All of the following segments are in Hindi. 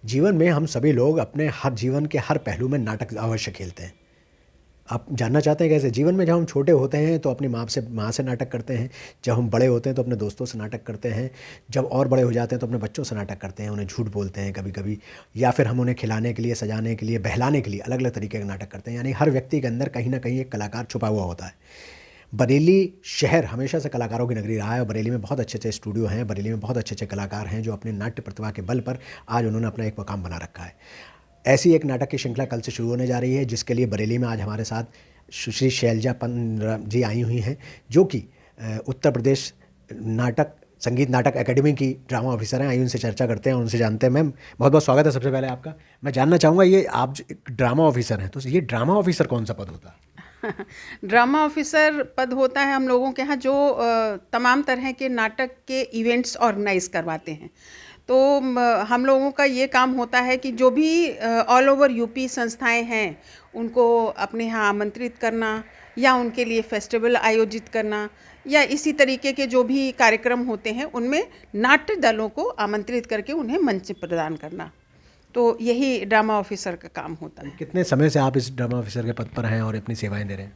जीवन में हम सभी लोग अपने हर जीवन के हर पहलू में नाटक अवश्य खेलते हैं। आप जानना चाहते हैं कैसे? जीवन में जब हम छोटे होते हैं तो अपनी माँ से नाटक करते हैं, जब हम बड़े होते हैं तो अपने दोस्तों से नाटक करते हैं, जब और बड़े हो जाते हैं तो अपने बच्चों से नाटक करते हैं, उन्हें झूठ बोलते हैं कभी कभी, या फिर हम उन्हें खिलाने के लिए, सजाने के लिए, बहलाने के लिए अलग अलग तरीके के नाटक करते हैं। यानी हर व्यक्ति के अंदर कहीं ना कहीं एक कलाकार छुपा हुआ होता है। बरेली शहर हमेशा से कलाकारों की नगरी रहा है और बरेली में बहुत अच्छे अच्छे स्टूडियो हैं, बरेली में बहुत अच्छे अच्छे कलाकार हैं जो अपने नाट्य प्रतिभा के बल पर आज उन्होंने अपना एक मकाम बना रखा है। ऐसी एक नाटक की श्रृंखला कल से शुरू होने जा रही है, जिसके लिए बरेली में आज हमारे साथ सुश्री शैलजा जी आई हुई हैं, जो कि उत्तर प्रदेश संगीत नाटक एकेडमी की ड्रामा ऑफिसर हैं। आइए उनसे चर्चा करते हैं, उनसे जानते हैं। मैम, बहुत बहुत स्वागत है सबसे पहले आपका। मैं जानना चाहूँगा, ये आप जो एक ड्रामा ऑफिसर हैं, तो ये ड्रामा ऑफिसर कौन सा पद होता है? ड्रामा ऑफिसर पद होता है हम लोगों के यहाँ जो तमाम तरह के नाटक के इवेंट्स ऑर्गेनाइज करवाते हैं। तो हम लोगों का ये काम होता है कि जो भी ऑल ओवर यूपी संस्थाएं हैं उनको अपने यहाँ आमंत्रित करना, या उनके लिए फेस्टिवल आयोजित करना, या इसी तरीके के जो भी कार्यक्रम होते हैं उनमें नाट्य दलों को आमंत्रित करके उन्हें मंच प्रदान करना। तो यही ड्रामा ऑफिसर का काम होता है। कितने समय से आप इस ड्रामा ऑफिसर के पद पर हैं और अपनी सेवाएं दे रहे हैं?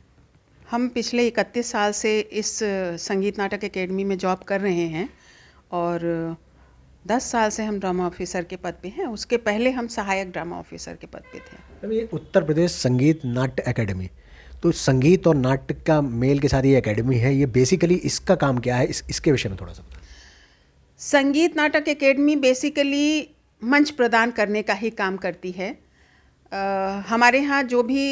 हम पिछले 31 साल से इस संगीत नाटक एकेडमी में जॉब कर रहे हैं और 10 साल से हम ड्रामा ऑफिसर के पद पे हैं। उसके पहले हम सहायक ड्रामा ऑफिसर के पद पे थे। अब ये उत्तर प्रदेश संगीत नाट्य एकेडमी, तो संगीत और नाट्य का मेल के साथ ये एकेडमी है, ये बेसिकली इसका काम क्या है, इसके विषय में थोड़ा सा बताएं। संगीत नाटक एकेडमी बेसिकली मंच प्रदान करने का ही काम करती है। हमारे यहाँ जो भी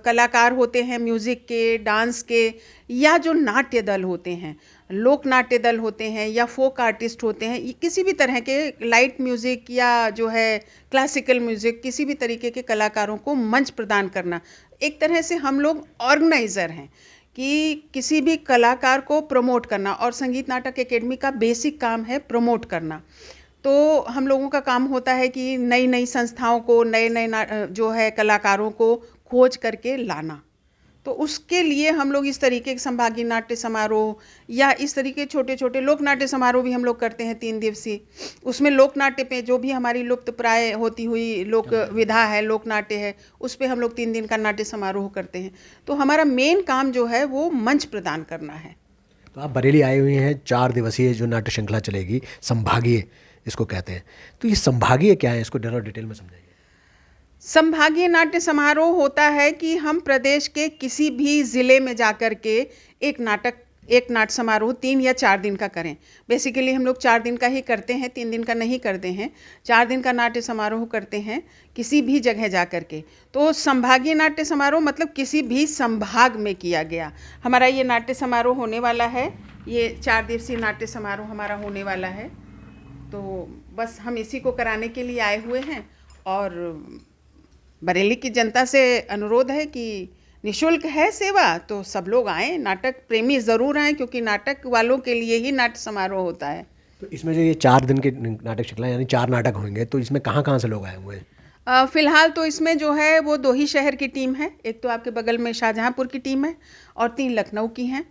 कलाकार होते हैं म्यूज़िक के, डांस के, या जो नाट्य दल होते हैं, लोक नाट्य दल होते हैं, या फोक आर्टिस्ट होते हैं, किसी भी तरह के लाइट म्यूज़िक या जो है क्लासिकल म्यूज़िक, किसी भी तरीके के कलाकारों को मंच प्रदान करना, एक तरह से हम लोग ऑर्गेनाइज़र हैं कि किसी भी कलाकार को प्रमोट करना। और संगीत नाटक एकेडमी का बेसिक काम है प्रमोट करना। तो हम लोगों का काम होता है कि नई नई संस्थाओं को, नए नए जो है कलाकारों को खोज करके लाना। तो उसके लिए हम लोग इस तरीके के संभागीय नाट्य समारोह या इस तरीके छोटे छोटे लोक नाट्य समारोह भी हम लोग करते हैं 3 दिवसीय। उसमें लोक नाट्य पे जो भी हमारी लुप्त प्राय होती हुई लोक विधा है, लोक नाट्य है, उस पे हम लोग 3 दिन का नाट्य समारोह करते हैं। तो हमारा मेन काम जो है वो मंच प्रदान करना है। तो आप बरेली आए हुए हैं, 4 दिवसीय जो नाट्य श्रृंखला चलेगी, संभागीय इसको कहते हैं, तो ये संभागीय क्या है, इसको जरा डिटेल में समझाइए। संभागीय नाट्य समारोह होता है कि हम प्रदेश के किसी भी ज़िले में जाकर के एक नाट्य समारोह 3 या 4 दिन का करें। बेसिकली हम लोग 4 दिन का ही करते हैं, 3 दिन का नहीं करते हैं। 4 दिन का नाट्य समारोह करते हैं किसी भी जगह जा कर के। तो संभागीय नाट्य समारोह मतलब किसी भी संभाग में किया गया। हमारा ये नाट्य समारोह होने वाला है, ये 4 दिवसीय नाट्य समारोह हमारा होने वाला है। तो बस हम इसी को कराने के लिए आए हुए हैं और बरेली की जनता से अनुरोध है कि निःशुल्क है सेवा, तो सब लोग आएँ, नाटक प्रेमी ज़रूर आएँ, क्योंकि नाटक वालों के लिए ही नाट्य समारोह होता है। तो इसमें जो ये 4 दिन के नाटक श्रृंखला यानी 4 नाटक होंगे, तो इसमें कहाँ कहाँ से लोग आए हुए हैं? फ़िलहाल तो इसमें जो है वो 2 ही शहर की टीम है। एक तो आपके बगल में शाहजहाँपुर की टीम है और 3 लखनऊ की हैं,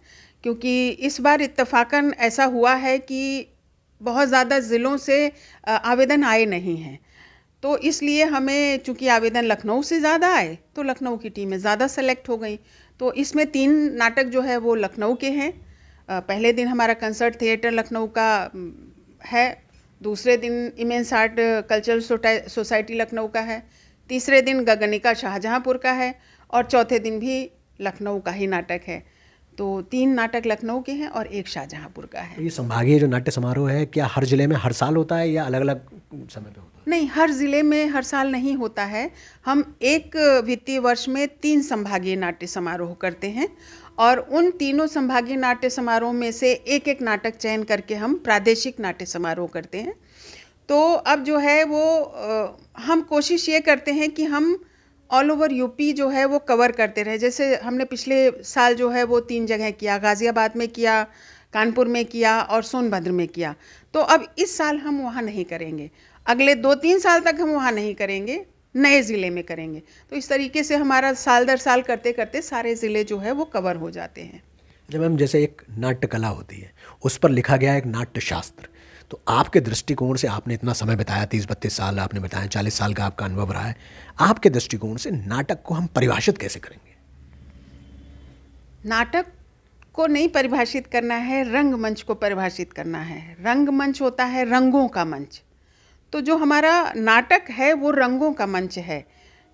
क्योंकि इस बार इत्तेफ़ाकन ऐसा हुआ है कि बहुत ज़्यादा ज़िलों से आवेदन आए नहीं हैं। तो इसलिए हमें, चूँकि आवेदन लखनऊ से ज़्यादा आए, तो लखनऊ की टीमें ज़्यादा सेलेक्ट हो गई। तो इसमें 3 नाटक जो है वो लखनऊ के हैं। पहले दिन हमारा कंसर्ट थिएटर लखनऊ का है, दूसरे दिन immense art cultural society Lucknow का है, तीसरे दिन गगनिका शाहजहाँपुर का है, और चौथे दिन भी लखनऊ का ही नाटक है। तो 3 नाटक लखनऊ के हैं और 1 शाहजहाँपुर का है। तो ये संभागीय जो नाट्य समारोह है, क्या हर जिले में हर साल होता है या अलग अलग समय पे होता है? नहीं, हर ज़िले में हर साल नहीं होता है। हम एक वित्तीय वर्ष में 3 संभागीय नाट्य समारोह करते हैं और उन तीनों संभागीय नाट्य समारोह में से एक एक नाटक चयन करके हम प्रादेशिक नाट्य समारोह करते हैं। तो अब जो है वो हम कोशिश ये करते हैं कि हम ऑल ओवर यूपी जो है वो कवर करते रहे। जैसे हमने पिछले साल जो है वो 3 जगह किया, गाज़ियाबाद में किया, कानपुर में किया और सोनभद्र में किया। तो अब इस साल हम वहाँ नहीं करेंगे, अगले 2-3 साल तक हम वहाँ नहीं करेंगे, नए ज़िले में करेंगे। तो इस तरीके से हमारा साल दर साल करते करते सारे ज़िले जो है वो कवर हो जाते हैं। जब हम, जैसे एक नाट्य कला होती है, उस पर लिखा गया एक नाट्य शास्त्र, तो आपके दृष्टिकोण से, आपने इतना समय बिताया, 30-32 साल आपने बताया, 40 साल का आपका अनुभव रहा है, आपके दृष्टिकोण से नाटक को हम परिभाषित कैसे करेंगे? नाटक को नहीं परिभाषित करना है, रंगमंच को परिभाषित करना है। रंगमंच होता है रंगों का मंच। तो जो हमारा नाटक है वो रंगों का मंच है,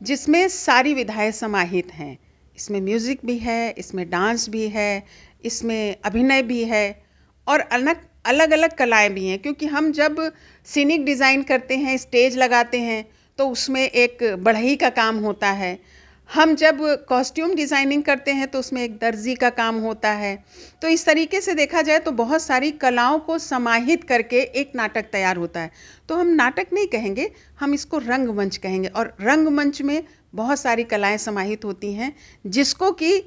जिसमें सारी विधाएं समाहित हैं। इसमें म्यूज़िक भी है, इसमें डांस भी है, इसमें अभिनय भी है और अलग अलग कलाएं भी हैं। क्योंकि हम जब सीनिक डिज़ाइन करते हैं, स्टेज लगाते हैं, तो उसमें एक बढ़ई का काम होता है। हम जब कॉस्ट्यूम डिज़ाइनिंग करते हैं तो उसमें एक दर्जी का काम होता है। तो इस तरीके से देखा जाए तो बहुत सारी कलाओं को समाहित करके एक नाटक तैयार होता है। तो हम नाटक नहीं कहेंगे, हम इसको रंगमंच कहेंगे। और रंगमंच में बहुत सारी कलाएं समाहित होती हैं, जिसको कि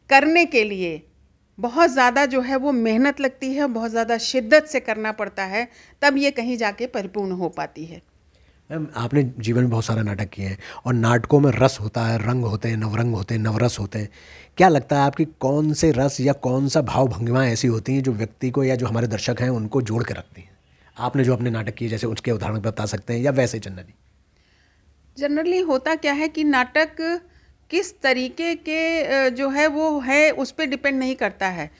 करने के लिए बहुत ज़्यादा जो है वो मेहनत लगती है, बहुत ज़्यादा शिद्दत से करना पड़ता है, तब ये कहीं जाके परिपूर्ण हो पाती है। मैम, आपने जीवन में बहुत सारा नाटक किए हैं और नाटकों में रस होता है, रंग होते हैं, नवरंग होते हैं, नवरस होते हैं। क्या लगता है आपकी कौन से रस या कौन सा भाव भंगिमाएँ ऐसी होती हैं जो व्यक्ति को या जो हमारे दर्शक हैं उनको जोड़ के रखती हैं? आपने जो अपने नाटक किए, जैसे उसके उदाहरण बता सकते हैं या वैसे जनरली? जनरली होता क्या है कि नाटक किस तरीके के जो है वो है, उस पे डिपेंड नहीं करता है।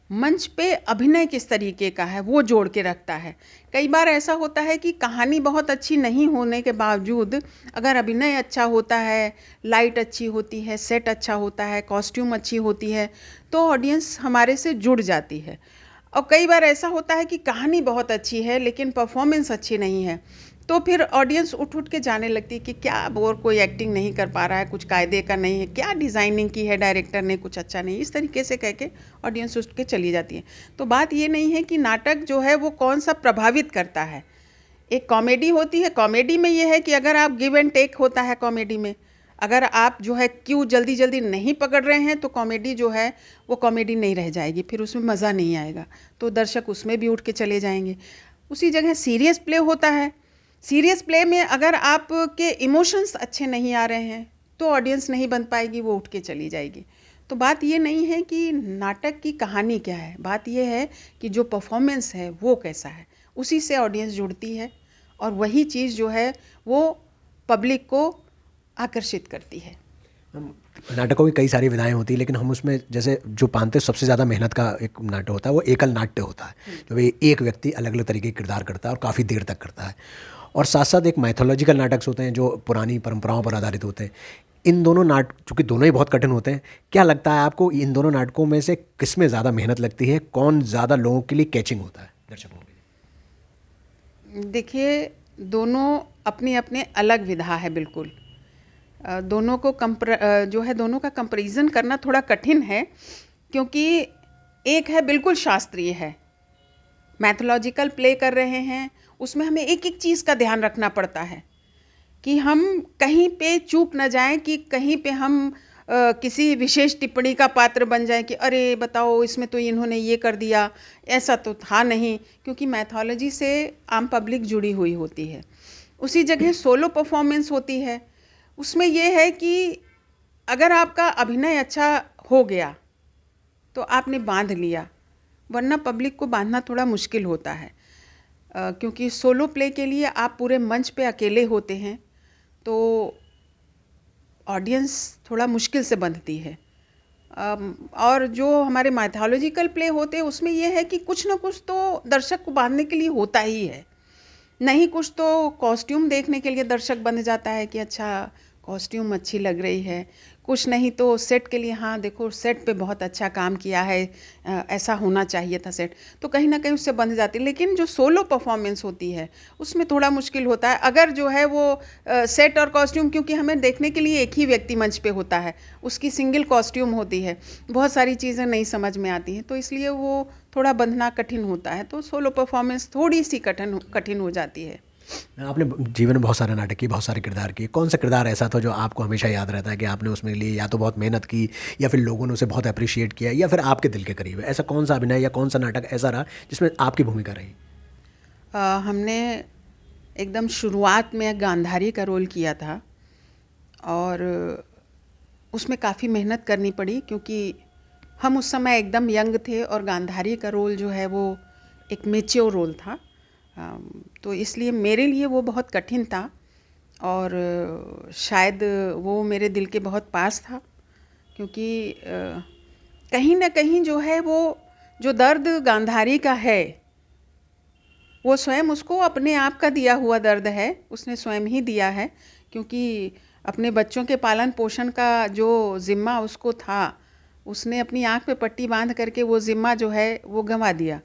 मंच पे अभिनय किस तरीके का है वो जोड़ के रखता है। कई बार ऐसा होता है कि कहानी बहुत अच्छी नहीं होने के बावजूद अगर अभिनय अच्छा होता है, लाइट अच्छी होती है, सेट अच्छा होता है, कॉस्ट्यूम अच्छी होती है, तो ऑडियंस हमारे से जुड़ जाती है। और कई बार ऐसा होता है कि कहानी बहुत अच्छी है लेकिन परफॉर्मेंस अच्छी नहीं है, तो फिर ऑडियंस उठ उठ के जाने लगती है कि क्या बोर, कोई एक्टिंग नहीं कर पा रहा है, कुछ कायदे का नहीं है, क्या डिज़ाइनिंग की है डायरेक्टर ने, कुछ अच्छा नहीं। इस तरीके से कह के ऑडियंस उठ के चली जाती है। तो बात ये नहीं है कि नाटक जो है वो कौन सा प्रभावित करता है। एक कॉमेडी होती है, कॉमेडी में ये है कि अगर आप गिव एंड टेक होता है कॉमेडी में, अगर आप जो है क्यों जल्दी जल्दी नहीं पकड़ रहे हैं तो कॉमेडी जो है वो कॉमेडी नहीं रह जाएगी, फिर उसमें मज़ा नहीं आएगा, तो दर्शक उसमें भी उठ के चले जाएंगे। उसी जगह सीरियस प्ले होता है। सीरियस प्ले में अगर आपके इमोशंस अच्छे नहीं आ रहे हैं तो ऑडियंस नहीं बन पाएगी, वो उठ के चली जाएगी। तो बात ये नहीं है कि नाटक की कहानी क्या है, बात ये है कि जो परफॉर्मेंस है वो कैसा है, उसी से ऑडियंस जुड़ती है और वही चीज़ जो है वो पब्लिक को आकर्षित करती है। हम नाटकों की कई सारी विधाएं होती हैं, लेकिन हम उसमें जैसे जो पानते हैं, सबसे ज़्यादा मेहनत का एक नाट्य होता है वो एकल नाट्य होता है, जो भाई एक व्यक्ति अलग अलग तरीके के किरदार करता है और काफ़ी देर तक करता है। और साथ साथ एक माइथोलॉजिकल नाटक होते हैं जो पुरानी परंपराओं पर आधारित होते हैं। इन दोनों चूँकि दोनों ही बहुत कठिन होते हैं, क्या लगता है आपको इन दोनों नाटकों में से किस में ज़्यादा मेहनत लगती है? कौन ज़्यादा लोगों के लिए कैचिंग होता है, दर्शकों के लिए? देखिए, दोनों अपनी अपने अलग विधा है बिल्कुल। दोनों को जो है दोनों का कंपैरिजन करना थोड़ा कठिन है, क्योंकि एक है बिल्कुल शास्त्रीय है, मैथोलॉजिकल प्ले कर रहे हैं, उसमें हमें एक एक चीज़ का ध्यान रखना पड़ता है कि हम कहीं पे चूक न जाएं, कि कहीं पे हम किसी विशेष टिप्पणी का पात्र बन जाएं कि अरे बताओ इसमें तो इन्होंने ये कर दिया, ऐसा तो था नहीं, क्योंकि मैथोलॉजी से आम पब्लिक जुड़ी हुई होती है। उसी जगह सोलो परफॉर्मेंस होती है, उसमें यह है कि अगर आपका अभिनय अच्छा हो गया तो आपने बांध लिया, वरना पब्लिक को बांधना थोड़ा मुश्किल होता है। क्योंकि सोलो प्ले के लिए आप पूरे मंच पे अकेले होते हैं, तो ऑडियंस थोड़ा मुश्किल से बंधती है। और जो हमारे माइथोलॉजिकल प्ले होते हैं उसमें यह है कि कुछ ना कुछ तो दर्शक को बांधने के लिए होता ही है, नहीं कुछ तो कॉस्ट्यूम देखने के लिए दर्शक बंध जाता है कि अच्छा कॉस्ट्यूम अच्छी लग रही है, कुछ नहीं तो सेट के लिए, हाँ देखो सेट पे बहुत अच्छा काम किया है, ऐसा होना चाहिए था सेट, तो कहीं ना कहीं उससे बंध जाती है। लेकिन जो सोलो परफॉर्मेंस होती है उसमें थोड़ा मुश्किल होता है, अगर जो है वो सेट और कॉस्ट्यूम, क्योंकि हमें देखने के लिए एक ही व्यक्ति मंच पे होता है, उसकी सिंगल कॉस्ट्यूम होती है, बहुत सारी चीज़ें नहीं समझ में आती हैं, तो इसलिए वो थोड़ा बंधना कठिन होता है, तो सोलो परफॉर्मेंस थोड़ी सी कठिन हो जाती है। आपने जीवन में बहुत सारे नाटक किए, बहुत सारे किरदार किए, कौन सा किरदार ऐसा था जो आपको हमेशा याद रहता है कि आपने उसमें लिए या तो बहुत मेहनत की या फिर लोगों ने उसे बहुत अप्रिशिएट किया या फिर आपके दिल के करीब है? ऐसा कौन सा अभिनय या कौन सा नाटक ऐसा रहा जिसमें आपकी भूमिका रही? हमने एकदम शुरुआत में गांधारी का रोल किया था और उसमें काफ़ी मेहनत करनी पड़ी, क्योंकि हम उस समय एकदम यंग थे और गांधारी का रोल जो है वो एक मैच्योर रोल था। तो इसलिए मेरे लिए वो बहुत कठिन था और शायद वो मेरे दिल के बहुत पास था, क्योंकि कहीं न कहीं जो है वो जो दर्द गांधारी का है, वो स्वयं उसको अपने आप का दिया हुआ दर्द है, उसने स्वयं ही दिया है, क्योंकि अपने बच्चों के पालन पोषण का जो ज़िम्मा उसको था, उसने अपनी आँख पे पट्टी बांध करके वो ज़िम्मा जो है वो गंवा दिया।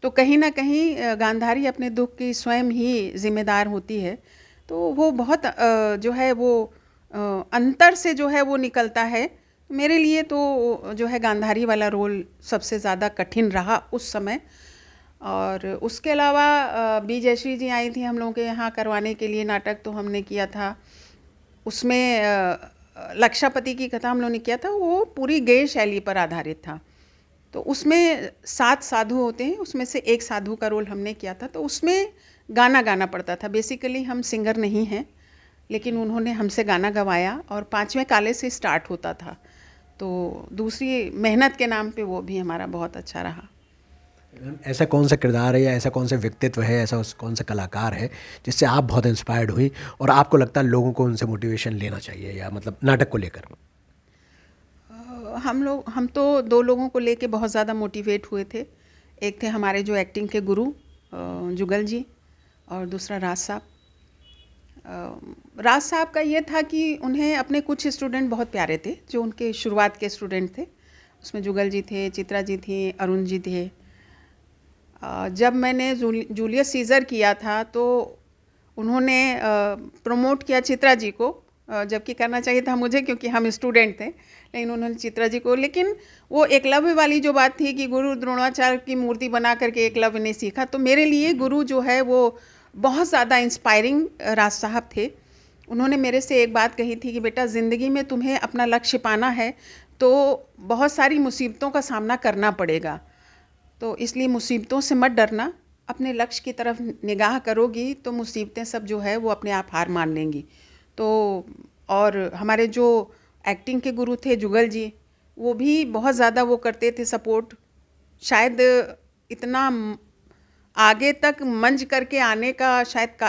तो कहीं न कहीं गांधारी अपने दुःख की स्वयं ही ज़िम्मेदार होती है। तो वो बहुत जो है वो अंतर से जो है वो निकलता है। मेरे लिए तो जो है गांधारी वाला रोल सबसे ज़्यादा कठिन रहा उस समय। और उसके अलावा बी जयश्री जी आई थी हम लोगों के यहाँ करवाने के लिए नाटक, तो हमने किया था। उसमें लक्षापति की कथा हम लोगों ने किया था, वो पूरी गेय शैली पर आधारित था। तो उसमें 7 साधु होते हैं, उसमें से एक साधु का रोल हमने किया था। तो उसमें गाना गाना पड़ता था। बेसिकली हम सिंगर नहीं हैं, लेकिन उन्होंने हमसे गाना गवाया और 5वें काले से स्टार्ट होता था। तो दूसरी मेहनत के नाम पे वो भी हमारा बहुत अच्छा रहा। ऐसा कौन सा किरदार है या ऐसा कौन सा व्यक्तित्व है, ऐसा कौन सा कलाकार है जिससे आप बहुत इंस्पायर्ड हुई और आपको लगता है लोगों को उनसे मोटिवेशन लेना चाहिए, या मतलब नाटक को लेकर? हम तो 2 लोगों को लेके बहुत ज़्यादा मोटिवेट हुए थे। एक थे हमारे जो एक्टिंग के गुरु जुगल जी, और दूसरा राज साहब। राज साहब का ये था कि उन्हें अपने कुछ स्टूडेंट बहुत प्यारे थे, जो उनके शुरुआत के स्टूडेंट थे। उसमें जुगल जी थे, चित्रा जी थी, अरुण जी थे। जब मैंने जूलियस सीज़र किया था तो उन्होंने प्रमोट किया चित्रा जी को, जबकि करना चाहिए था मुझे, क्योंकि हम स्टूडेंट थे, लेकिन उन्होंने चित्रा जी को। लेकिन वो एकलव्य वाली जो बात थी कि गुरु द्रोणाचार्य की मूर्ति बना करके एकलव्य ने सीखा, तो मेरे लिए गुरु जो है वो बहुत ज़्यादा इंस्पायरिंग राज साहब थे। उन्होंने मेरे से एक बात कही थी कि बेटा, ज़िंदगी में तुम्हें अपना लक्ष्य पाना है तो बहुत सारी मुसीबतों का सामना करना पड़ेगा, तो इसलिए मुसीबतों से मत डरना, अपने लक्ष्य की तरफ निगाह करोगी तो मुसीबतें सब जो है वो अपने आप हार मान लेंगी। तो और हमारे जो एक्टिंग के गुरु थे जुगल जी, वो भी बहुत ज़्यादा वो करते थे सपोर्ट। शायद इतना आगे तक मंच करके आने का शायद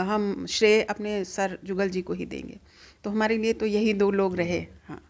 हम श्रेय अपने सर जुगल जी को ही देंगे। तो हमारे लिए तो यही 2 लोग रहे। हाँ।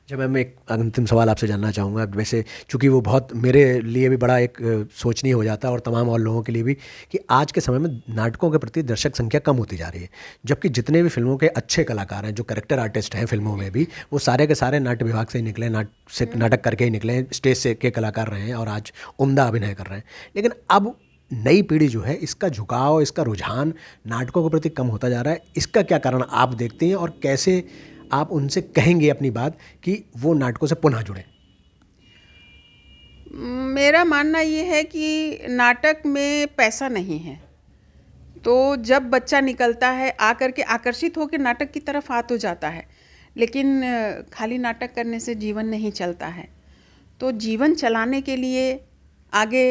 जब मैं एक अंतिम सवाल आपसे जानना चाहूँगा, वैसे चूँकि वो बहुत मेरे लिए भी बड़ा एक सोचनीय हो जाता है और तमाम और लोगों के लिए भी, कि आज के समय में नाटकों के प्रति दर्शक संख्या कम होती जा रही है, जबकि जितने भी फिल्मों के अच्छे कलाकार हैं, जो कैरेक्टर आर्टिस्ट हैं फिल्मों में भी, वो सारे के सारे नाट्य विभाग से ही निकले, नाटक करके ही निकले, स्टेज से के कलाकार रहे हैं और आज उम्दा अभिनय कर रहे हैं। लेकिन अब नई पीढ़ी जो है, इसका झुकाव, इसका रुझान नाटकों के प्रति कम होता जा रहा है। इसका क्या कारण आप देखते हैं और कैसे आप उनसे कहेंगे अपनी बात कि वो नाटकों से पुनः जुड़ें? मेरा मानना ये है कि नाटक में पैसा नहीं है। तो जब बच्चा निकलता है आकर के आकर्षित होकर नाटक की तरफ आ तो जाता है, लेकिन खाली नाटक करने से जीवन नहीं चलता है। तो जीवन चलाने के लिए आगे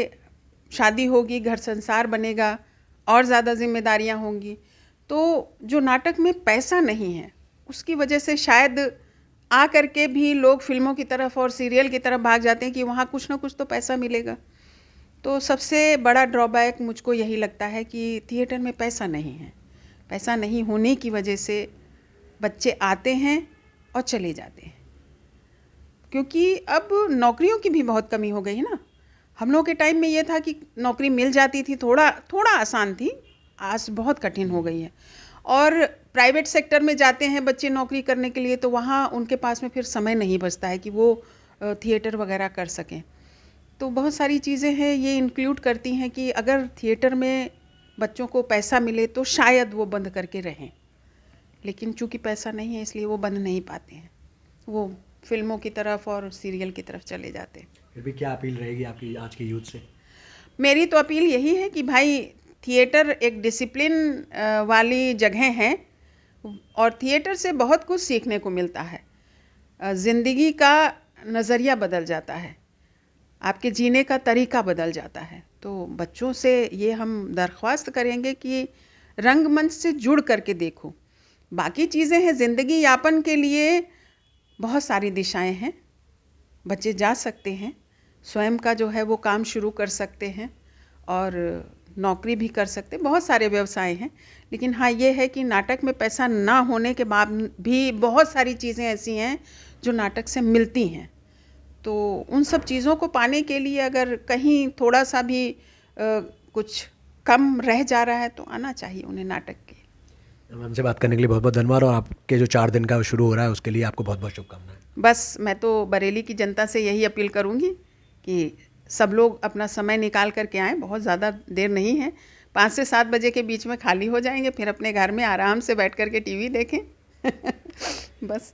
शादी होगी, घर संसार बनेगा, और ज़्यादा जिम्मेदारियां होंगी। तो जो नाटक में पैसा नहीं है, उसकी वजह से शायद आ करके भी लोग फिल्मों की तरफ और सीरियल की तरफ भाग जाते हैं कि वहाँ कुछ ना कुछ तो पैसा मिलेगा। तो सबसे बड़ा ड्रॉबैक मुझको यही लगता है कि थिएटर में पैसा नहीं है। पैसा नहीं होने की वजह से बच्चे आते हैं और चले जाते हैं, क्योंकि अब नौकरियों की भी बहुत कमी हो गई है ना। हम लोग के टाइम में ये था कि नौकरी मिल जाती थी, थोड़ा थोड़ा आसान थी, आज बहुत कठिन हो गई है। और प्राइवेट सेक्टर में जाते हैं बच्चे नौकरी करने के लिए, तो वहाँ उनके पास में फिर समय नहीं बचता है कि वो थिएटर वगैरह कर सकें। तो बहुत सारी चीज़ें हैं, ये इंक्लूड करती हैं कि अगर थिएटर में बच्चों को पैसा मिले तो शायद वो बंद करके रहें, लेकिन चूंकि पैसा नहीं है इसलिए वो बंद नहीं पाते हैं, वो फिल्मों की तरफ और सीरियल की तरफ चले जाते हैं। फिर भी क्या अपील रहेगी आपकी आज के यूथ से? मेरी तो अपील यही है कि भाई, थिएटर एक डिसिप्लिन वाली जगह है और थिएटर से बहुत कुछ सीखने को मिलता है। ज़िंदगी का नज़रिया बदल जाता है, आपके जीने का तरीका बदल जाता है। तो बच्चों से ये हम दरख्वास्त करेंगे कि रंगमंच से जुड़ करके देखो। बाकी चीज़ें हैं, ज़िंदगी यापन के लिए बहुत सारी दिशाएं हैं, बच्चे जा सकते हैं, स्वयं का जो है वो काम शुरू कर सकते हैं और नौकरी भी कर सकते, बहुत सारे व्यवसाय हैं। लेकिन हाँ, ये है कि नाटक में पैसा ना होने के बाद भी बहुत सारी चीज़ें ऐसी हैं जो नाटक से मिलती हैं। तो उन सब चीज़ों को पाने के लिए अगर कहीं थोड़ा सा भी कुछ कम रह जा रहा है तो आना चाहिए उन्हें नाटक के। हमसे बात करने के लिए बहुत बहुत धन्यवाद, और आपके जो 4 दिन का शुरू हो रहा है उसके लिए आपको बहुत बहुत शुभकामनाएं। बस मैं तो बरेली की जनता से यही अपील करूँगी कि सब लोग अपना समय निकाल कर के आएँ, बहुत ज़्यादा देर नहीं है, 5 से 7 बजे के बीच में खाली हो जाएंगे, फिर अपने घर में आराम से बैठ कर के टीवी देखें। बस।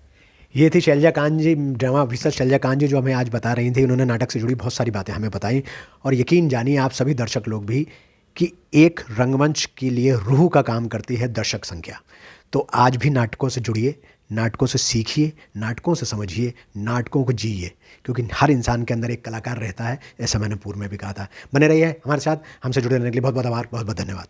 ये थी शैलजा कांत जी, ड्रामा ऑफिसर शैलजा कांत जी, जो हमें आज बता रही थी। उन्होंने नाटक से जुड़ी बहुत सारी बातें हमें बताई, और यकीन जानिए आप सभी दर्शक लोग भी कि एक रंगमंच के लिए रूह का काम करती है दर्शक संख्या। तो आज भी नाटकों से जुड़िए, नाटकों से सीखिए, नाटकों से समझिए, नाटकों को जिए, क्योंकि हर इंसान के अंदर एक कलाकार रहता है, ऐसा मैंने पूर्व में भी कहा था। बने रहिए हमारे साथ, हमसे जुड़े रहने के लिए बहुत बहुत आभार, बहुत बहुत धन्यवाद।